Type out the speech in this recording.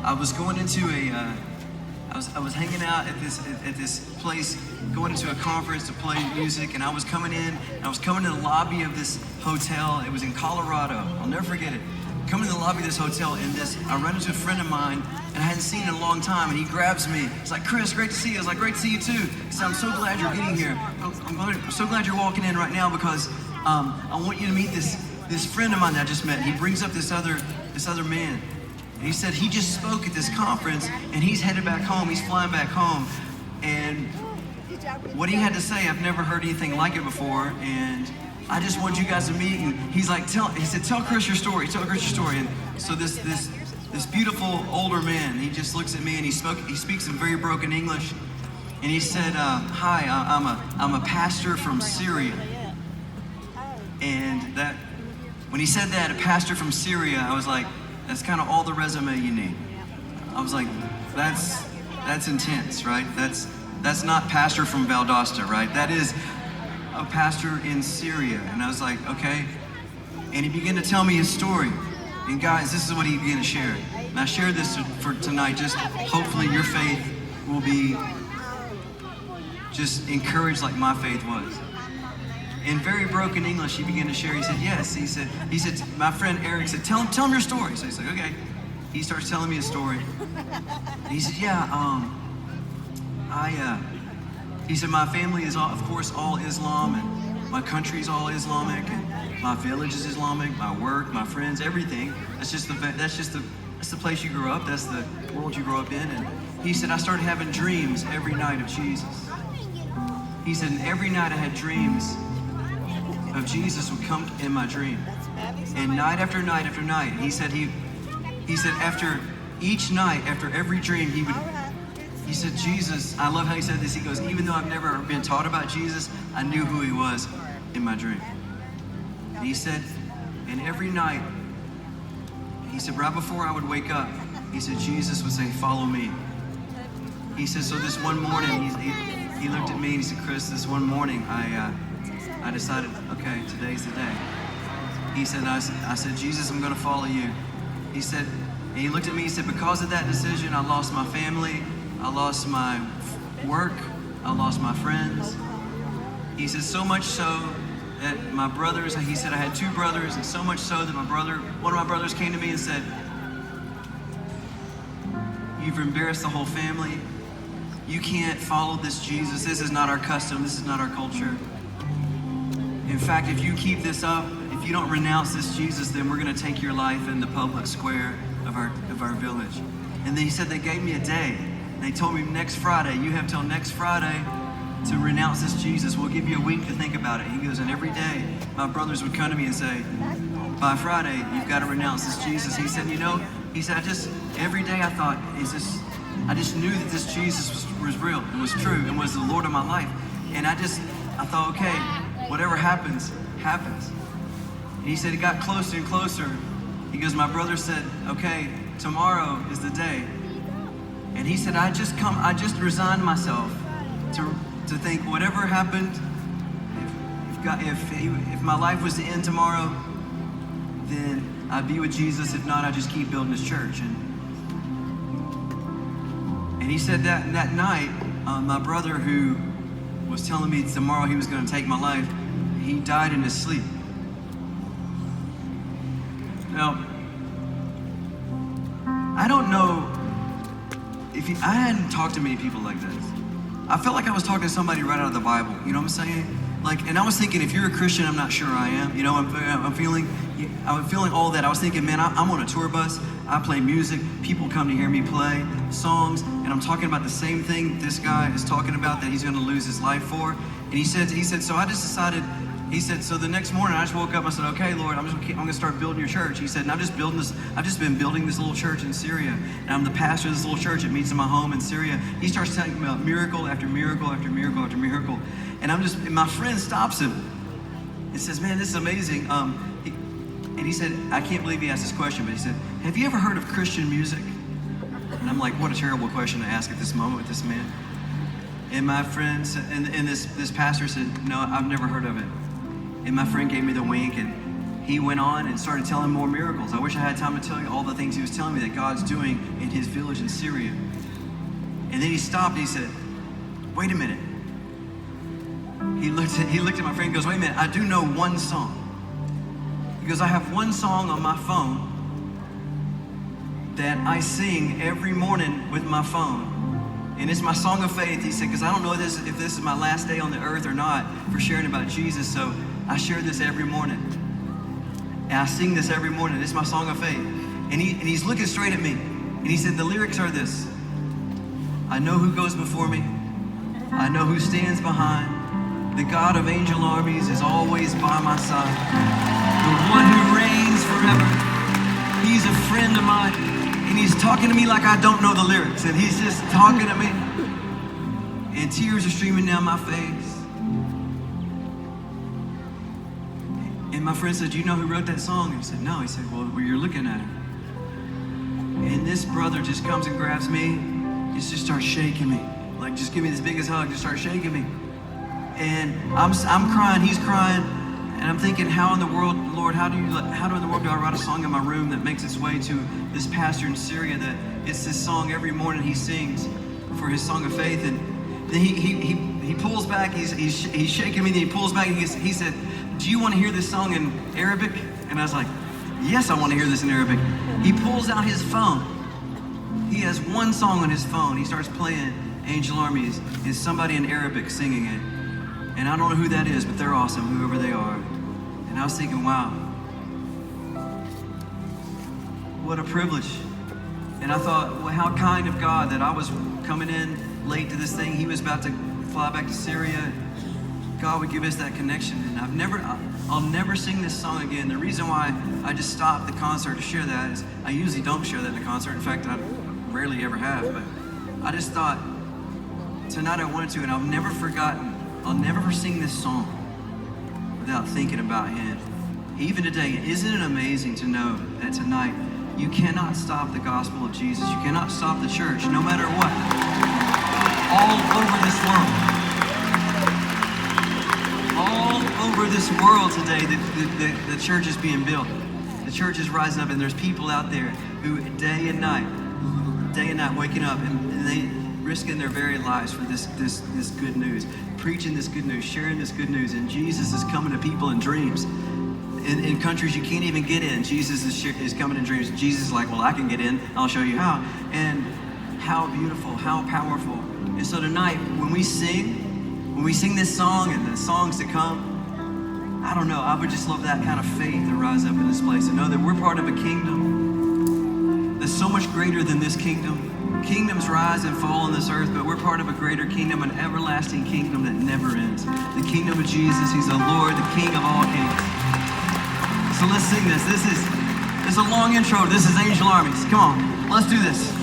I was going into I was hanging out at this place, going into a conference to play music, and I was coming in the lobby of this hotel. It was in Colorado. I'll never forget it. Coming in the lobby of this hotel, and I run into a friend of mine, and I hadn't seen in a long time, and he grabs me. He's like, "Chris, great to see you." I was like, "Great to see you too." He said, "I'm so glad you're getting here. I'm so glad you're walking in right now because I want you to meet this friend of mine that I just met." He brings up this other man. And he said he just spoke at this conference, and he's headed back home. He's flying back home, and what he had to say, I've never heard anything like it before, and I just want you guys to meet. And he's like, he said, "Tell Chris your story. Tell Chris your story." And so this beautiful older man, he just looks at me, and he speaks in very broken English, and he said, "Hi, I'm a pastor from Syria." And that, when he said that, a pastor from Syria, I was like, that's kind of all the resume you need. I was like, that's intense, right? That's not pastor from Valdosta, right? That is a pastor in Syria. And I was like, okay. And he began to tell me his story. And guys, this is what he began to share. And I shared this for tonight, just hopefully your faith will be just encouraged like my faith was. In very broken English, he began to share. He said, yes. He said, my friend Eric said, tell him your story. So he's like, okay. He starts telling me his story. And he said, yeah, he said, my family is, of course, all Islam, and my country's all Islamic, and my village is Islamic, my work, my friends, everything. That's the place you grew up. That's the world you grew up in. And he said, I started having dreams every night of Jesus. He said, and every night I had dreams of Jesus would come in my dream. And night after night after night, he said after each night, after every dream, he said, Jesus, I love how he said this, he goes, even though I've never been taught about Jesus, I knew who he was in my dream. And he said, and every night, he said, right before I would wake up, he said, Jesus would say, follow me. He said, so this one morning, he looked at me and he said, Chris, this one morning, I decided, okay, today's the day. He said, I said, Jesus, I'm gonna follow you. He said, and he looked at me, he said, because of that decision, I lost my family, I lost my work, I lost my friends. He said, so much so that my brothers, he said, I had two brothers, and so much so that one of my brothers came to me and said, you've embarrassed the whole family. You can't follow this Jesus. This is not our custom, this is not our culture. In fact, if you keep this up, if you don't renounce this Jesus, then we're going to take your life in the public square of our village. And then he said they gave me a day. They told me next Friday, you have till next Friday to renounce this Jesus. We'll give you a week to think about it. He goes, and every day my brothers would come to me and say, by Friday, you've got to renounce this Jesus. He said, every day I thought, I just knew that this Jesus was real and was true and was the Lord of my life. And I thought, okay, whatever happens, happens. And he said it got closer and closer. He goes, my brother said, okay, tomorrow is the day. And he said, I just resigned myself to think whatever happened, if my life was to end tomorrow, then I'd be with Jesus. If not, I'd just keep building this church. And he said that night, my brother who was telling me tomorrow he was going to take my life, he died in his sleep. Now, I don't know I hadn't talked to many people like this. I felt like I was talking to somebody right out of the Bible. You know what I'm saying? And I was thinking, if you're a Christian, I'm not sure I am. You know, I'm feeling all that. I was thinking, man, I'm on a tour bus. I play music. People come to hear me play songs, and I'm talking about the same thing this guy is talking about that he's going to lose his life for. And he said, so I just decided. He said, so the next morning I just woke up. I said, okay, Lord, I'm going to start building your church. He said, and I've just been building this little church in Syria, and I'm the pastor of this little church. It meets in my home in Syria. He starts telling me about miracle after miracle after miracle after miracle, and my friend stops him and says, man, this is amazing. And he said, I can't believe he asked this question, but he said, have you ever heard of Christian music? And I'm like, what a terrible question to ask at this moment with this man. And my friend said, and this pastor said, no, I've never heard of it. And my friend gave me the wink, and he went on and started telling more miracles. I wish I had time to tell you all the things he was telling me that God's doing in his village in Syria. And then he stopped and he said, wait a minute. He looked at my friend and goes, wait a minute, I do know one song. He goes, I have one song on my phone that I sing every morning with my phone. And it's my song of faith. He said, because I don't know if this is my last day on the earth or not for sharing about Jesus, so I share this every morning. And I sing this every morning. It's my song of faith. And he's looking straight at me. And he said, the lyrics are this. I know who goes before me. I know who stands behind. The God of angel armies is always by my side. The one who reigns forever. He's a friend of mine. And he's talking to me like I don't know the lyrics. And he's just talking to me. And tears are streaming down my face. And my friend said, do you know who wrote that song? And I said, no. He said, well, you're looking at him. And this brother just comes and grabs me. He just starts shaking me. Like, just give me this biggest hug. Just start shaking me. And I'm crying. He's crying. And I'm thinking, how in the world, Lord, how in the world do I write a song in my room that makes its way to this pastor in Syria, that it's this song every morning he sings for his song of faith? And then he pulls back. He's shaking me. And he pulls back. And he said, do you want to hear this song in Arabic? And I was like, yes, I want to hear this in Arabic. He pulls out his phone. He has one song on his phone. He starts playing Angel Armies. Is somebody in Arabic singing it. And I don't know who that is, but they're awesome, whoever they are. And I was thinking, wow, what a privilege. And I thought, well, how kind of God that I was coming in late to this thing. He was about to fly back to Syria. God would give us that connection. And I'll never sing this song again. The reason why I just stopped the concert to share that is I usually don't share that in the concert. In fact, I rarely ever have. But I just thought tonight I wanted to, and I've never forgotten. I'll never sing this song without thinking about him. Even today, isn't it amazing to know that tonight you cannot stop the gospel of Jesus. You cannot stop the church, no matter what. All over this world. All over this world today, the church is being built. The church is rising up, and there's people out there who day and night waking up, and they risking their very lives for this good news, preaching this good news, sharing this good news. And Jesus is coming to people in dreams. In countries you can't even get in, Jesus is coming in dreams. Jesus is like, well, I can get in. I'll show you how. And how beautiful, how powerful. And so tonight, when we sing this song and the songs to come, I don't know, I would just love that kind of faith to rise up in this place and know that we're part of a kingdom that's so much greater than this kingdom. Kingdoms rise and fall on this earth, but we're part of a greater kingdom, an everlasting kingdom that never ends. The kingdom of Jesus. He's the Lord, the King of all kings. So let's sing this. This is a long intro. This is Angel Armies. Come on, let's do this.